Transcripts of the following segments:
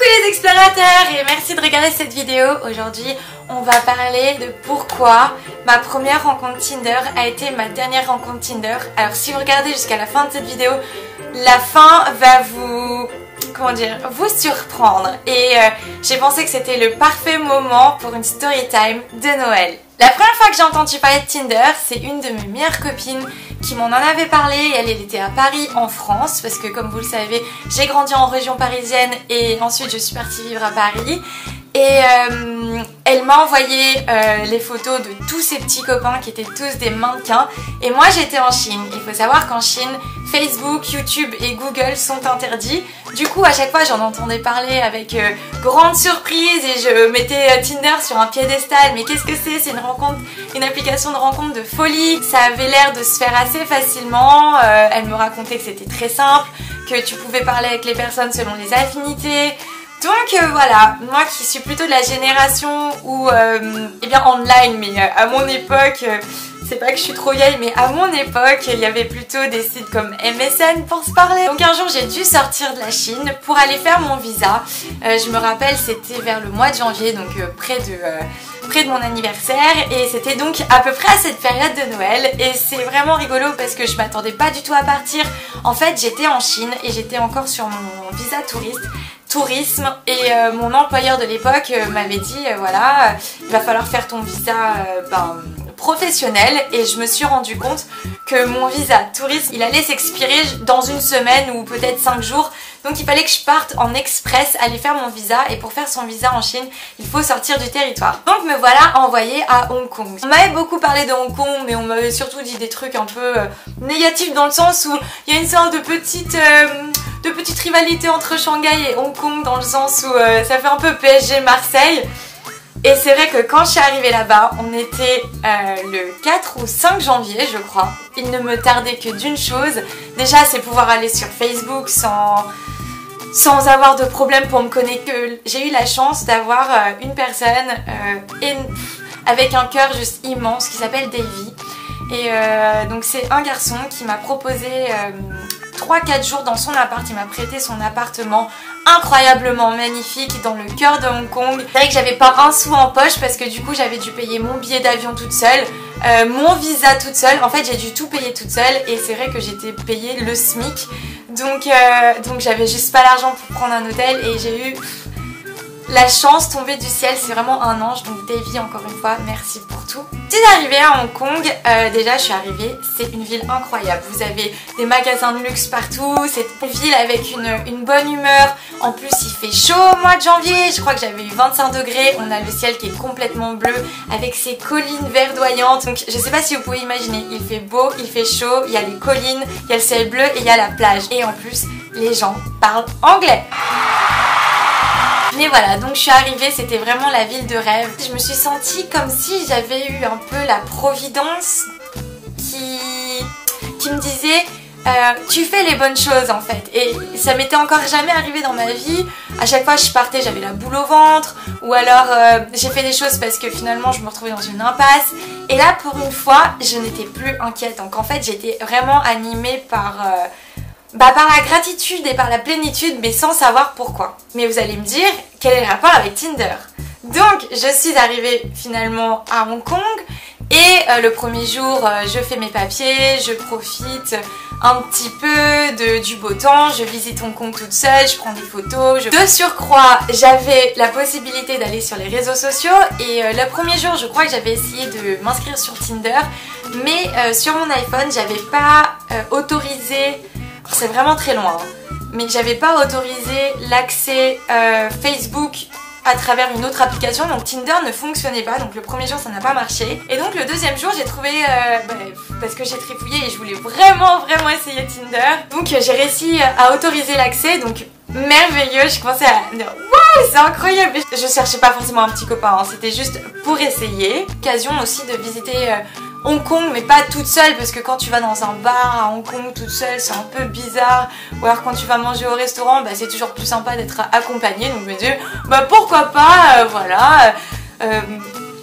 les explorateurs et merci de regarder cette vidéo. Aujourd'hui on va parler de pourquoi ma première rencontre Tinder a été ma dernière rencontre Tinder. Alors si vous regardez jusqu'à la fin de cette vidéo, la fin va vous... vous surprendre. Et j'ai pensé que c'était le parfait moment pour une story time de Noël. La première fois que j'ai entendu parler de Tinder, c'est une de mes meilleures copines qui m'en avait parlé. Elle était à Paris en France parce que comme vous le savez, j'ai grandi en région parisienne et ensuite je suis partie vivre à Paris. Et elle m'a envoyé les photos de tous ses petits copains qui étaient tous des mannequins. Et moi j'étais en Chine. Il faut savoir qu'en Chine, Facebook, YouTube et Google sont interdits. Du coup à chaque fois j'en entendais parler avec grande surprise et je mettais Tinder sur un piédestal. Mais qu'est-ce que c'est? C'est une application de rencontre de folie. Ça avait l'air de se faire assez facilement. Elle me racontait que c'était très simple, que tu pouvais parler avec les personnes selon les affinités. Donc voilà, moi qui suis plutôt de la génération où, eh bien online, mais à mon époque, c'est pas que je suis trop vieille, mais à mon époque, il y avait plutôt des sites comme MSN pour se parler. Donc un jour j'ai dû sortir de la Chine pour aller faire mon visa. Je me rappelle, c'était vers le mois de janvier, donc près de mon anniversaire, et c'était donc à peu près à cette période de Noël. Et c'est vraiment rigolo parce que je m'attendais pas du tout à partir. En fait j'étais en Chine et j'étais encore sur mon visa tourisme et mon employeur de l'époque m'avait dit voilà, il va falloir faire ton visa professionnel, et je me suis rendu compte que mon visa tourisme il allait s'expirer dans une semaine ou peut-être 5 jours, donc il fallait que je parte en express aller faire mon visa. Et pour faire son visa en Chine il faut sortir du territoire, donc me voilà envoyée à Hong Kong. On m'avait beaucoup parlé de Hong Kong, mais on m'avait surtout dit des trucs un peu négatifs, dans le sens où il y a une sorte de petite rivalité entre Shanghai et Hong Kong, dans le sens où ça fait un peu PSG Marseille. Et c'est vrai que quand je suis arrivée là-bas, on était le 4 ou 5 janvier je crois. Il ne me tardait que d'une chose, déjà c'est pouvoir aller sur Facebook sans avoir de problème pour me connecter. J'ai eu la chance d'avoir une personne avec un cœur juste immense qui s'appelle Davy. Et donc c'est un garçon qui m'a proposé 3-4 jours dans son appart. Il m'a prêté son appartement incroyablement magnifique dans le cœur de Hong Kong. C'est vrai que j'avais pas un sou en poche parce que du coup j'avais dû payer mon billet d'avion toute seule, mon visa toute seule. En fait j'ai dû tout payer toute seule, et c'est vrai que j'étais payée le SMIC. Donc j'avais juste pas l'argent pour prendre un hôtel, et j'ai eu la chance tombée du ciel. C'est vraiment un ange, donc Davy encore une fois merci pour tout. Si j'arrivais à Hong Kong, déjà je suis arrivée, c'est une ville incroyable. Vous avez des magasins de luxe partout, c'est une ville avec une bonne humeur. En plus il fait chaud au mois de janvier, je crois que j'avais eu 25 degrés. On a le ciel qui est complètement bleu avec ses collines verdoyantes. Donc je sais pas si vous pouvez imaginer, il fait beau, il fait chaud, il y a les collines, il y a le ciel bleu et il y a la plage. Et en plus les gens parlent anglais. Mais voilà, donc je suis arrivée, c'était vraiment la ville de rêve. Je me suis sentie comme si j'avais eu un peu la providence qui me disait tu fais les bonnes choses en fait. Et ça m'était encore jamais arrivé dans ma vie. À chaque fois je partais, j'avais la boule au ventre, ou alors j'ai fait des choses parce que finalement je me retrouvais dans une impasse. Et là pour une fois je n'étais plus inquiète. Donc en fait j'étais vraiment animée par la gratitude et par la plénitude, mais sans savoir pourquoi. Mais vous allez me dire, quel est le rapport avec Tinder? Donc je suis arrivée finalement à Hong Kong, et le premier jour je fais mes papiers, je profite un petit peu du beau temps, je visite Hong Kong toute seule, je prends des photos. De surcroît, j'avais la possibilité d'aller sur les réseaux sociaux, et le premier jour je crois que j'avais essayé de m'inscrire sur Tinder, mais sur mon iPhone j'avais pas autorisé. C'est vraiment très loin, mais j'avais pas autorisé l'accès Facebook à travers une autre application, donc Tinder ne fonctionnait pas. Donc le premier jour ça n'a pas marché, et donc le deuxième jour j'ai trouvé, parce que j'ai trifouillé et je voulais vraiment essayer Tinder, donc j'ai réussi à autoriser l'accès. Donc merveilleux, je commençais à me dire waouh c'est incroyable. Je cherchais pas forcément un petit copain, hein, c'était juste pour essayer. Occasion aussi de visiter Hong Kong, mais pas toute seule, parce que quand tu vas dans un bar à Hong Kong toute seule c'est un peu bizarre, ou alors quand tu vas manger au restaurant c'est toujours plus sympa d'être accompagnée. Donc je me dis pourquoi pas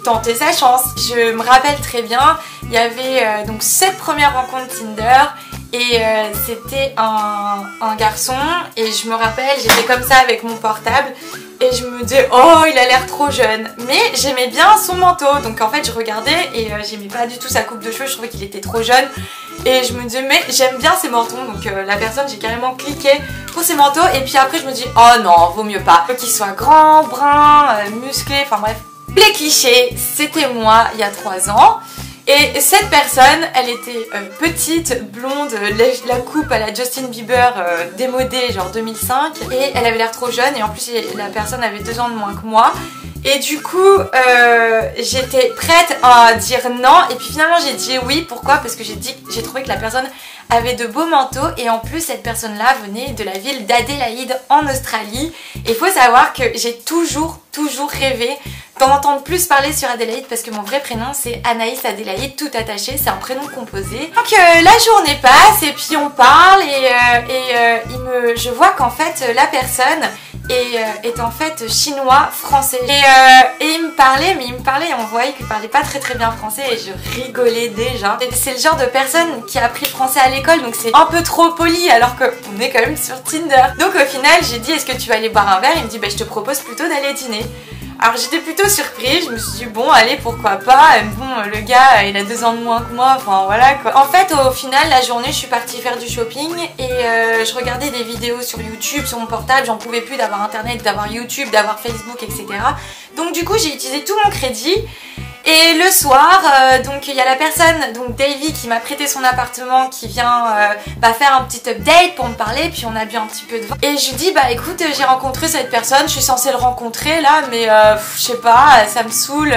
tenter sa chance. Je me rappelle très bien, il y avait donc cette première rencontre Tinder, et c'était un garçon et je me rappelle j'étais comme ça avec mon portable et je me disais oh il a l'air trop jeune, mais j'aimais bien son manteau, donc en fait je regardais et j'aimais pas du tout sa coupe de cheveux, je trouvais qu'il était trop jeune et je me disais mais j'aime bien ses manteaux, donc la personne j'ai carrément cliqué pour ses manteaux et puis après je me dis oh non vaut mieux pas, faut qu'il soit grand, brun, musclé, enfin bref. Les clichés, c'était moi il y a 3 ans. Et cette personne, elle était petite, blonde, la coupe à la Justin Bieber démodée, genre 2005. Et elle avait l'air trop jeune et en plus la personne avait 2 ans de moins que moi. Et du coup, j'étais prête à dire non et puis finalement j'ai dit oui. Pourquoi? Parce que j'ai trouvé que la personne avait de beaux manteaux et en plus cette personne-là venait de la ville d'Adélaïde en Australie. Et il faut savoir que j'ai toujours rêvé d'en entendre plus parler sur Adélaïde parce que mon vrai prénom c'est Anaïs Adélaïde, tout attaché, c'est un prénom composé. Donc la journée passe et puis on parle et je vois qu'en fait la personne est en fait chinois français et il me parlait, mais il me parlait et on voyait qu'il parlait pas très bien français et je rigolais déjà. C'est le genre de personne qui a appris le français à l'école, donc c'est un peu trop poli alors qu'on est quand même sur Tinder. Donc au final j'ai dit est-ce que tu vas aller boire un verre? Il me dit bah je te propose plutôt d'aller dîner. Alors j'étais plutôt surprise, je me suis dit bon allez pourquoi pas, bon le gars il a 2 ans de moins que moi, enfin voilà quoi. En fait au final la journée je suis partie faire du shopping et je regardais des vidéos sur YouTube, sur mon portable, j'en pouvais plus d'avoir internet, d'avoir YouTube, d'avoir Facebook etc. Donc du coup j'ai utilisé tout mon crédit. Et le soir, donc il y a la personne, donc Davy qui m'a prêté son appartement qui vient faire un petit update pour me parler, puis on a bu un petit peu de vin. Et je lui dis bah écoute j'ai rencontré cette personne, je suis censée le rencontrer là mais je sais pas, ça me saoule.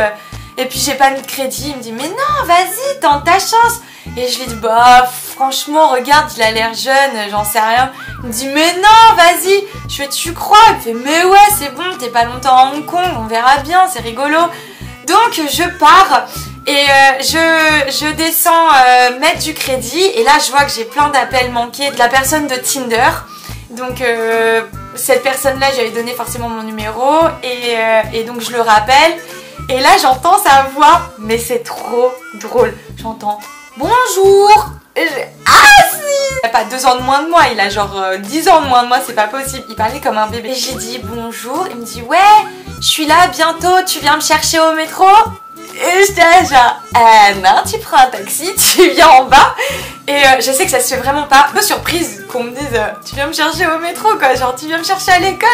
Et puis j'ai pas mis de crédit, il me dit mais non vas-y tente ta chance. Et je lui dis bah franchement regarde il a l'air jeune, j'en sais rien. Il me dit mais non vas-y, je fais tu crois? Il me fait mais ouais c'est bon t'es pas longtemps à Hong Kong, on verra bien c'est rigolo. Donc je pars et je descends mettre du crédit et là je vois que j'ai plein d'appels manqués de la personne de Tinder. Donc cette personne là j'avais donné forcément mon numéro et donc je le rappelle et là j'entends sa voix mais c'est trop drôle. J'entends bonjour et ah si. Il a pas 2 ans de moins de moi, il a genre 10 ans de moins de moi, c'est pas possible, il parlait comme un bébé. Et j'ai dit bonjour, il me dit ouais je suis là bientôt, tu viens me chercher au métro? Et j'étais là genre non tu prends un taxi, tu viens en bas. Et je sais que ça se fait vraiment pas, un peu surprise qu'on me dise tu viens me chercher au métro quoi, genre tu viens me chercher à l'école.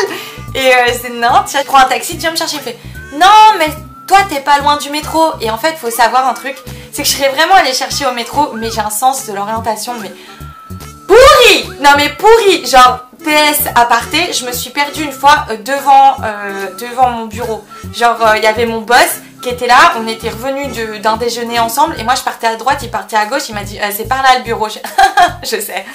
Et c'est non tu prends un taxi, tu viens me chercher. Il fait non mais toi t'es pas loin du métro. Et en fait faut savoir un truc, c'est que je serais vraiment allée chercher au métro mais j'ai un sens de l'orientation mais pourri. Non mais pourri, genre PS aparté, je me suis perdue une fois devant mon bureau. Genre il y avait mon boss qui était là, on était revenus d'un déjeuner ensemble et moi je partais à droite, il partait à gauche, il m'a dit c'est par là le bureau. Je sais.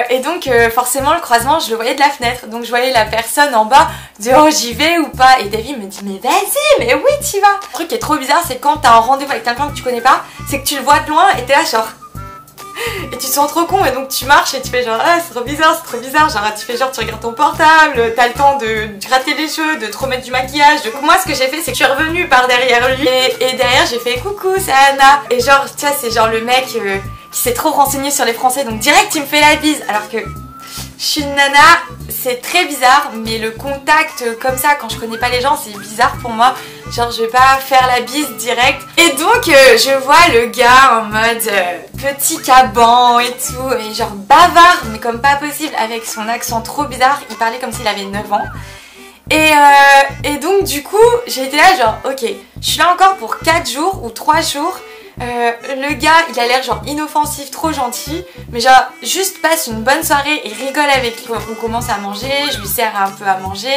Et donc forcément le croisement je le voyais de la fenêtre, donc je voyais la personne en bas dire oh j'y vais ou pas et David me dit mais vas-y mais oui t'y vas. Le truc qui est trop bizarre c'est quand t'as un rendez-vous avec quelqu'un que tu connais pas, c'est que tu le vois de loin et t'es là genre et tu te sens trop con et donc tu marches et tu fais genre ah c'est trop bizarre, genre tu fais genre tu regardes ton portable, t'as le temps de gratter les cheveux, de te remettre du maquillage. Donc moi ce que j'ai fait c'est que je suis revenue par derrière lui et derrière j'ai fait coucou c'est Anna. Et genre tu vois c'est genre le mec qui s'est trop renseigné sur les Français donc direct il me fait la bise alors que je suis une nana, c'est très bizarre mais le contact comme ça quand je connais pas les gens c'est bizarre pour moi. Genre je vais pas faire la bise direct. Et donc je vois le gars en mode petit caban et tout et genre bavard mais comme pas possible avec son accent trop bizarre. Il parlait comme s'il avait 9 ans. Et donc du coup j'ai été là genre ok je suis là encore pour 4 jours ou 3 jours. Le gars il a l'air genre inoffensif, trop gentil, mais genre juste passe une bonne soirée et rigole avec lui. On commence à manger, je lui sers un peu à manger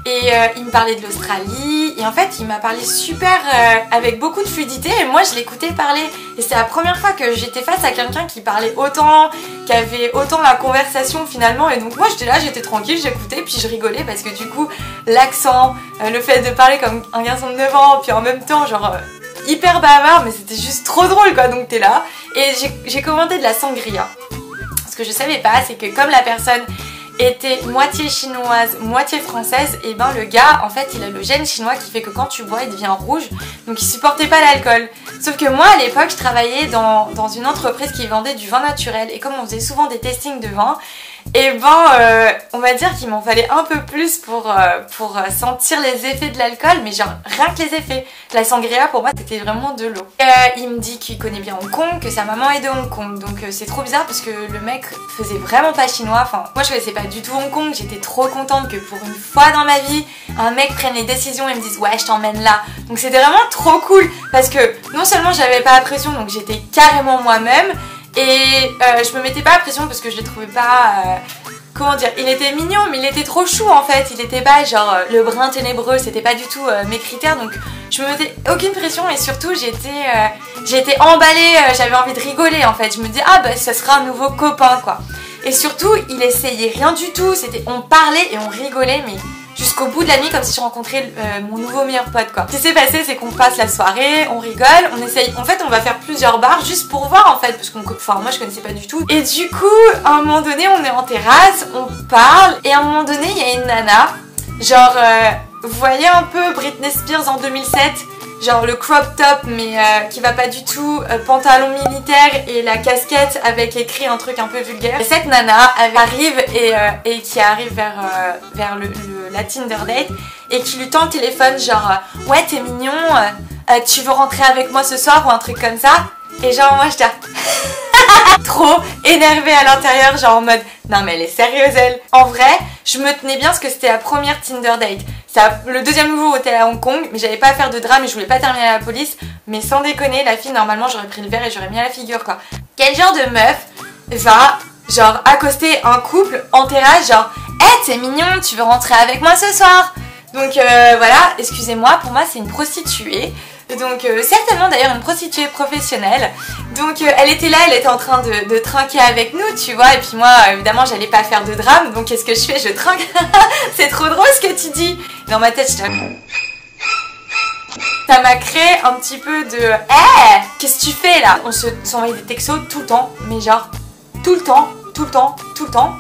et il me parlait de l'Australie et en fait il m'a parlé super avec beaucoup de fluidité et moi je l'écoutais parler et c'est la première fois que j'étais face à quelqu'un qui parlait autant, qui avait autant la conversation finalement et donc moi j'étais là, j'étais tranquille, j'écoutais puis je rigolais parce que du coup l'accent, le fait de parler comme un garçon de 9 ans puis en même temps genre hyper bavard mais c'était juste trop drôle quoi. Donc t'es là et j'ai commandé de la sangria. Ce que je savais pas c'est que comme la personne était moitié chinoise, moitié française, et ben le gars en fait il a le gène chinois qui fait que quand tu bois il devient rouge, donc il supportait pas l'alcool. Sauf que moi à l'époque je travaillais dans une entreprise qui vendait du vin naturel, et comme on faisait souvent des tastings de vin, et ben on va dire qu'il m'en fallait un peu plus pour sentir les effets de l'alcool, mais genre rien que les effets. La sangria pour moi c'était vraiment de l'eau. Il me dit qu'il connaît bien Hong Kong, que sa maman est de Hong Kong, donc c'est trop bizarre parce que le mec faisait vraiment pas chinois. Enfin moi je connaissais pas du tout Hong Kong, j'étais trop contente que pour une fois dans ma vie un mec prenne les décisions et me dise ouais je t'emmène là. Donc c'était vraiment trop cool parce que non seulement j'avais pas la pression, donc j'étais carrément moi-même. Et je me mettais pas la pression parce que je le trouvais pas... comment dire, il était mignon mais il était trop chou en fait. Il était pas genre le brun ténébreux, c'était pas du tout mes critères. Donc je me mettais aucune pression et surtout j'étais emballée, j'avais envie de rigoler en fait. Je me dis ah bah ça sera un nouveau copain quoi. Et surtout il essayait rien du tout, on parlait et on rigolait mais... jusqu'au bout de la nuit comme si je rencontrais mon nouveau meilleur pote quoi. Ce qui s'est passé c'est qu'on passe la soirée, on rigole, on essaye, en fait on va faire plusieurs bars juste pour voir en fait parce qu'on, enfin moi je connaissais pas du tout. Et du coup à un moment donné on est en terrasse, on parle et à un moment donné il y a une nana, genre vous voyez un peu Britney Spears en 2007, genre le crop top mais qui va pas du tout, pantalon militaire et la casquette avec écrit un truc un peu vulgaire. Et cette nana elle arrive et qui arrive vers la Tinder date et qui lui tend le téléphone genre ouais t'es mignon, tu veux rentrer avec moi ce soir ou un truc comme ça. Et genre moi j'étais trop énervée à l'intérieur, genre en mode non mais elle est sérieuse elle. En vrai je me tenais bien parce que c'était la première Tinder date. C'est le deuxième jour où t'es à Hong Kong, mais j'avais pas à faire de drame et je voulais pas terminer à la police. Mais sans déconner, la fille normalement j'aurais pris le verre et j'aurais mis à la figure quoi. Quel genre de meuf va genre accoster un couple en terrasse genre hey, t'es mignon, tu veux rentrer avec moi ce soir? Donc voilà, excusez-moi, pour moi c'est une prostituée. Donc certainement d'ailleurs une prostituée professionnelle. Donc elle était là, elle était en train de trinquer avec nous, tu vois. Et puis moi évidemment j'allais pas faire de drame. Donc qu'est-ce que je fais? Je trinque. C'est trop drôle ce que tu dis. Dans ma tête je ça m'a créé un petit peu de hey, qu'est-ce que tu fais là? On s'envoyait des textos tout le temps, mais genre tout le temps, tout le temps, tout le temps.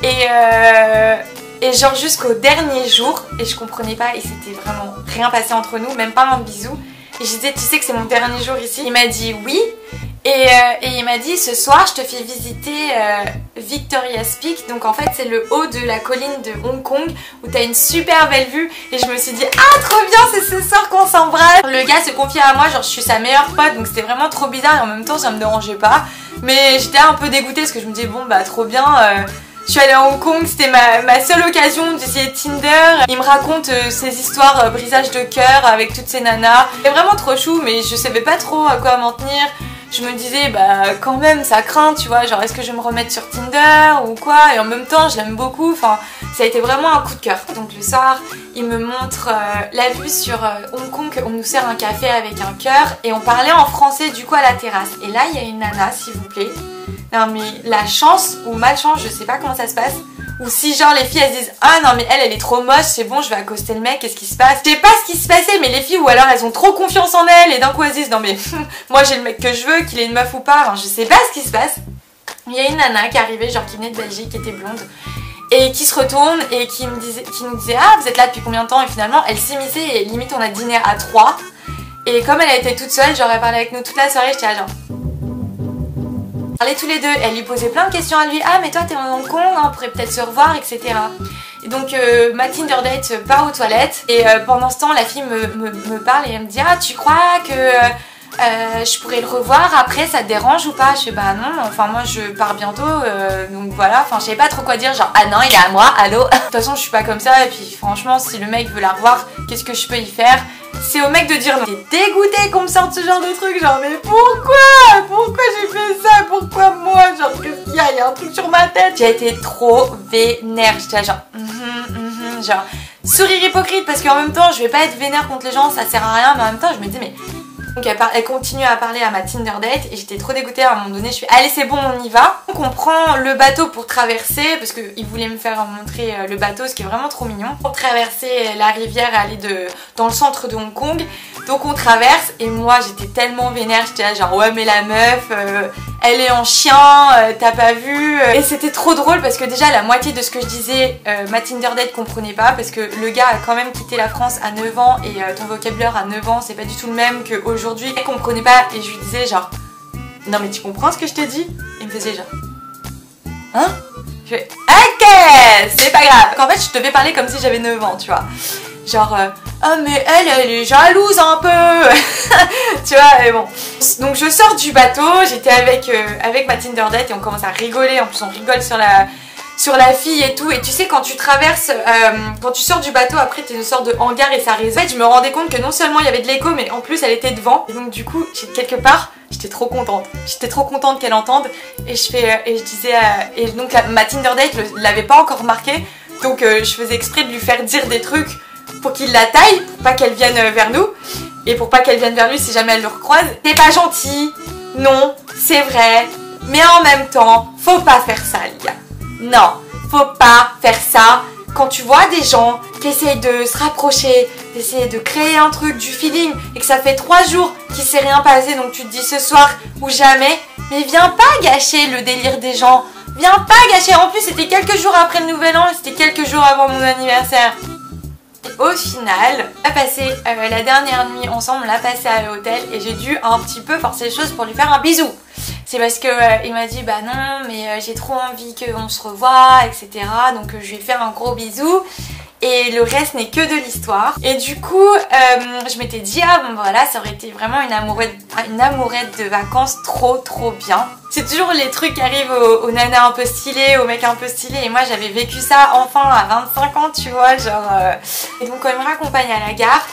Et genre jusqu'au dernier jour, et je comprenais pas, et c'était vraiment rien passé entre nous, même pas un bisou. Et je disais, tu sais que c'est mon dernier jour ici? Il m'a dit oui, et il m'a dit ce soir je te fais visiter Victoria's Peak. Donc en fait c'est le haut de la colline de Hong Kong où t'as une super belle vue. Et je me suis dit ah trop bien, c'est ce soir qu'on s'embrasse. Le gars se confiait à moi, genre je suis sa meilleure pote, donc c'était vraiment trop bizarre et en même temps ça me dérangeait pas. Mais j'étais un peu dégoûtée parce que je me disais bon bah trop bien, je suis allée à Hong Kong, c'était ma seule occasion d'essayer Tinder. Il me raconte ses histoires brisage de cœur avec toutes ces nanas. C'est vraiment trop chou mais je savais pas trop à quoi m'en tenir. Je me disais bah quand même ça craint tu vois, genre est-ce que je vais me remettre sur Tinder ou quoi, et en même temps je l'aime beaucoup, enfin ça a été vraiment un coup de cœur. Donc le soir il me montre la vue sur Hong Kong, on nous sert un café avec un cœur et on parlait en français du coup à la terrasse. Et là il y a une nana s'il vous plaît, non mais la chance ou malchance, je sais pas comment ça se passe. Ou si genre les filles elles se disent ah non mais elle est trop moche, c'est bon je vais accoster le mec, qu'est-ce qui se passe? Je sais pas ce qui se passait mais les filles ou alors elles ont trop confiance en elles et d'un coup elles se disent non mais moi j'ai le mec que je veux, qu'il ait une meuf ou pas, enfin, je sais pas ce qui se passe. Il y a une nana qui arrivait genre qui venait de Belgique, qui était blonde et qui se retourne et qui nous disait ah vous êtes là depuis combien de temps? Et finalement elle s'immisçait et limite on a dîné à 3. Et comme elle a été toute seule, j'aurais parlé avec nous toute la soirée, j'étais là genre parlait tous les deux, elle lui posait plein de questions à lui, ah mais toi t'es en Hong Kong, on pourrait peut-être se revoir, etc. Et donc ma Tinder date part aux toilettes et pendant ce temps la fille me parle et elle me dit ah tu crois que je pourrais le revoir après, ça te dérange ou pas? Je fais bah non, enfin moi je pars bientôt donc voilà, enfin je savais pas trop quoi dire, genre ah non il est à moi, allô. De toute façon je suis pas comme ça et puis franchement si le mec veut la revoir, qu'est-ce que je peux y faire? C'est au mec de dire non. T'es dégoûtée qu'on me sorte ce genre de truc, genre mais pourquoi j'ai fait ça? Pourquoi moi? Genre qu'est-ce qu'il y a? Il y a un truc sur ma tête. J'ai été trop vénère, j'étais genre genre sourire hypocrite parce qu'en même temps je vais pas être vénère contre les gens, ça sert à rien, mais en même temps je me dis mais... Donc elle continue à parler à ma Tinder date et j'étais trop dégoûtée. À un moment donné je suis allez c'est bon on y va. Donc on prend le bateau pour traverser parce qu'il voulait me faire montrer le bateau, ce qui est vraiment trop mignon, pour traverser la rivière et aller dans le centre de Hong Kong. Donc on traverse et moi j'étais tellement vénère, j'étais là genre ouais mais la meuf elle est en chien, t'as pas vu. Et c'était trop drôle parce que déjà la moitié de ce que je disais ma Tinder date comprenait pas, parce que le gars a quand même quitté la France à 9 ans et ton vocabulaire à 9 ans c'est pas du tout le même qu'aujourd'hui. Elle comprenait pas et je lui disais genre non mais tu comprends ce que je te dis? Il me faisait genre hein? Je fais ok c'est pas grave. En fait je devais parler comme si j'avais 9 ans tu vois. Genre ah mais elle est jalouse un peu. Tu vois, mais bon. Donc je sors du bateau, j'étais avec ma Tinder date et on commence à rigoler. En plus on rigole sur la fille et tout. Et tu sais quand tu traverses, quand tu sors du bateau après t'es une sorte de hangar et ça résonne. En fait je me rendais compte que non seulement il y avait de l'écho mais en plus elle était devant. Et donc du coup quelque part j'étais trop contente. J'étais trop contente qu'elle entende. Et je disais et donc ma Tinder date l'avait pas encore remarqué. Donc je faisais exprès de lui faire dire des trucs pour qu'il la taille, pour pas qu'elle vienne vers nous et pour pas qu'elle vienne vers lui si jamais elle le recroise. T'es pas gentil, non, c'est vrai, mais en même temps, faut pas faire ça les gars. Non, faut pas faire ça quand tu vois des gens qui essayent de se rapprocher, d'essayer de créer un truc, du feeling et que ça fait 3 jours qu'il s'est rien passé donc tu te dis ce soir ou jamais, mais viens pas gâcher le délire des gens, viens pas gâcher. En plus c'était quelques jours après le nouvel an, c'était quelques jours avant mon anniversaire. Au final, on a passé la dernière nuit ensemble, on l'a passé à l'hôtel et j'ai dû un petit peu forcer les choses pour lui faire un bisou. C'est parce que il m'a dit bah non mais j'ai trop envie qu'on se revoie etc. Donc je lui ai fait un gros bisou et le reste n'est que de l'histoire. Et du coup je m'étais dit ah bon voilà ça aurait été vraiment une amourette de vacances trop bien. C'est toujours les trucs qui arrivent aux nanas un peu stylées, aux mecs un peu stylés et moi j'avais vécu ça enfin à 25 ans tu vois genre et donc quand il me raccompagne à la gare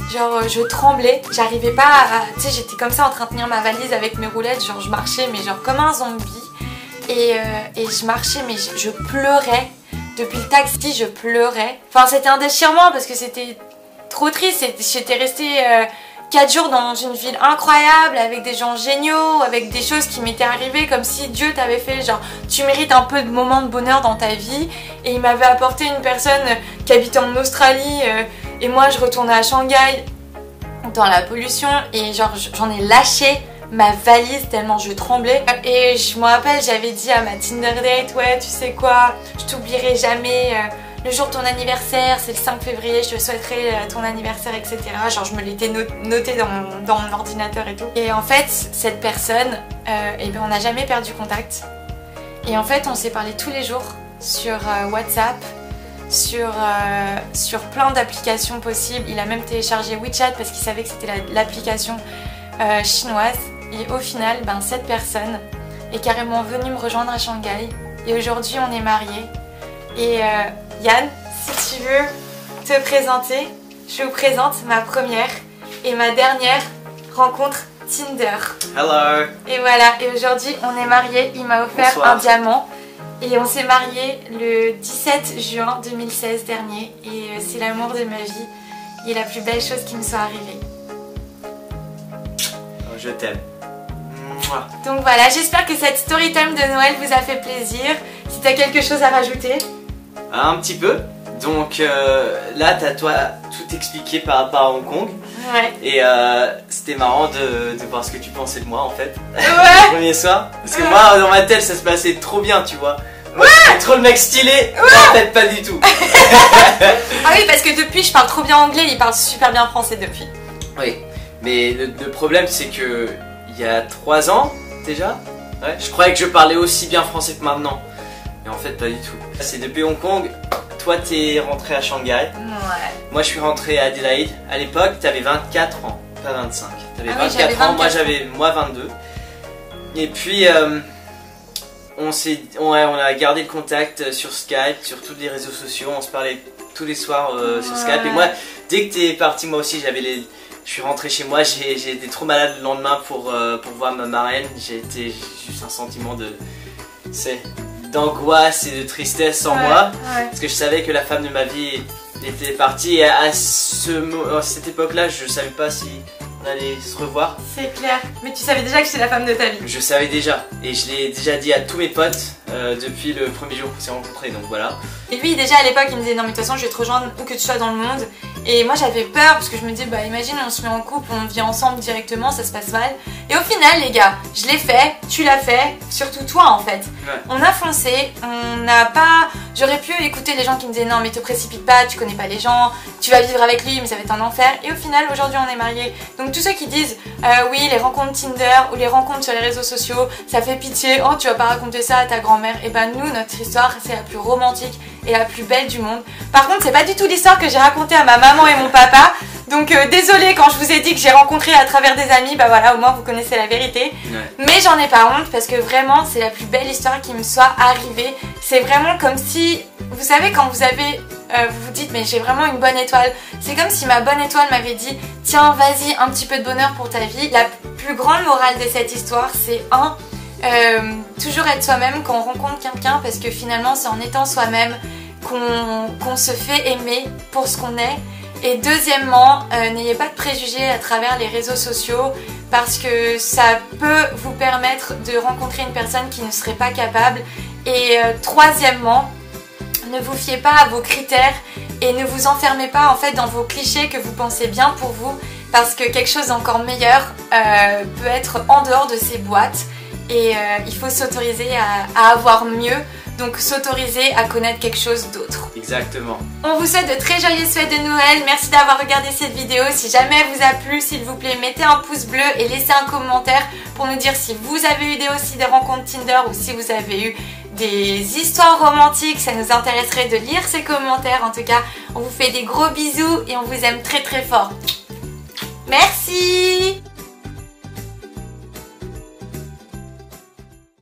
genre je tremblais, j'arrivais pas à... Tu sais j'étais comme ça en train de tenir ma valise avec mes roulettes, genre je marchais mais genre comme un zombie et je marchais mais je pleurais. Depuis le taxi je pleurais. Enfin c'était un déchirement parce que c'était trop triste. J'étais restée 4 jours dans une ville incroyable avec des gens géniaux, avec des choses qui m'étaient arrivées comme si Dieu t'avait fait genre tu mérites un peu de moments de bonheur dans ta vie. Et il m'avait apporté une personne qui habitait en Australie et moi je retournais à Shanghai dans la pollution et genre j'en ai lâché ma valise tellement je tremblais. Et je me rappelle j'avais dit à ma Tinder date ouais tu sais quoi je t'oublierai jamais, le jour de ton anniversaire c'est le 5 février je te souhaiterai ton anniversaire etc. Genre je me l'étais noté dans mon ordinateur et tout. Et en fait cette personne et ben on n'a jamais perdu contact et en fait on s'est parlé tous les jours sur WhatsApp, sur plein d'applications possibles. Il a même téléchargé WeChat parce qu'il savait que c'était l'application chinoise. Et au final, ben, cette personne est carrément venue me rejoindre à Shanghai. Et aujourd'hui, on est mariés. Et Yann, si tu veux te présenter, je vous présente ma première et ma dernière rencontre Tinder. Hello. Et voilà, et aujourd'hui, on est mariés. Il m'a offert Bonsoir. un diamant. Et on s'est mariés le 17 juin 2016 dernier. Et c'est l'amour de ma vie. Et la plus belle chose qui me soit arrivée. Oh, je t'aime. Donc voilà, j'espère que cette story time de Noël vous a fait plaisir. Si t'as quelque chose à rajouter. Un petit peu. Donc là, t'as toi tout expliqué par rapport à Hong Kong. Ouais. Et c'était marrant de voir ce que tu pensais de moi en fait. Ouais. Le premier soir. Parce que moi, dans ma tête, ça se passait trop bien, tu vois. Moi, j'étais trop le mec stylé. Ouais. En fait, pas du tout. Ah oui, parce que depuis, je parle trop bien anglais. Il parle super bien français depuis. Oui. Mais le problème, c'est que il y a 3 ans déjà, ouais, je croyais que je parlais aussi bien français que maintenant. Mais en fait, pas du tout. C'est depuis Hong Kong. Toi, t'es rentré à Shanghai. Ouais. Moi, je suis rentré à Adelaide. À l'époque, t'avais 24 ans, pas 25. T'avais 24 ans, moi 22. Et puis, on a gardé le contact sur Skype, sur tous les réseaux sociaux. On se parlait tous les soirs sur Skype. Et moi, dès que t'es parti, moi aussi, je suis rentré chez moi. J'ai été trop malade le lendemain pour voir ma marraine. J'ai été juste un sentiment d'angoisse et de tristesse en moi, parce que je savais que la femme de ma vie était partie et à cette époque-là, je savais pas si on allait se revoir. C'est clair. Mais tu savais déjà que c'était la femme de ta vie. Je savais déjà et je l'ai déjà dit à tous mes potes depuis le premier jour qu'on s'est rencontrés, donc voilà. Et lui déjà à l'époque il me disait non mais de toute façon je vais te rejoindre où que tu sois dans le monde. Et moi j'avais peur parce que je me disais bah imagine on se met en couple, on vit ensemble directement, ça se passe mal. Et au final les gars, je l'ai fait, tu l'as fait, surtout toi en fait. Ouais. On a foncé, on n'a pas... J'aurais pu écouter les gens qui me disaient non mais te précipite pas, tu connais pas les gens, tu vas vivre avec lui mais ça va être un enfer. Et au final aujourd'hui on est mariés. Donc tous ceux qui disent oui les rencontres Tinder ou les rencontres sur les réseaux sociaux, ça fait pitié, oh tu vas pas raconter ça à ta grand-mère. Et ben nous notre histoire c'est la plus romantique et la plus belle du monde. Par contre c'est pas du tout l'histoire que j'ai racontée à ma maman et mon papa. Donc désolée quand je vous ai dit que j'ai rencontré à travers des amis, bah voilà au moins vous connaissez la vérité. Ouais. Mais j'en ai pas honte parce que vraiment c'est la plus belle histoire qui me soit arrivée. C'est vraiment comme si, vous savez quand vous avez, vous vous dites mais j'ai vraiment une bonne étoile. C'est comme si ma bonne étoile m'avait dit tiens vas-y un petit peu de bonheur pour ta vie. La plus grande morale de cette histoire c'est toujours être soi-même quand on rencontre quelqu'un parce que finalement c'est en étant soi-même qu'on se fait aimer pour ce qu'on est. Et deuxièmement, n'ayez pas de préjugés à travers les réseaux sociaux parce que ça peut vous permettre de rencontrer une personne qui ne serait pas capable. Et troisièmement, ne vous fiez pas à vos critères et ne vous enfermez pas en fait dans vos clichés que vous pensez bien pour vous parce que quelque chose d'encore meilleur peut être en dehors de ces boîtes et il faut s'autoriser à avoir mieux. Donc s'autoriser à connaître quelque chose d'autre. Exactement. On vous souhaite de très joyeuses fêtes de Noël. Merci d'avoir regardé cette vidéo. Si jamais elle vous a plu, s'il vous plaît, mettez un pouce bleu et laissez un commentaire pour nous dire si vous avez eu aussi des rencontres Tinder ou si vous avez eu des histoires romantiques. Ça nous intéresserait de lire ces commentaires. En tout cas, on vous fait des gros bisous et on vous aime très très fort. Merci.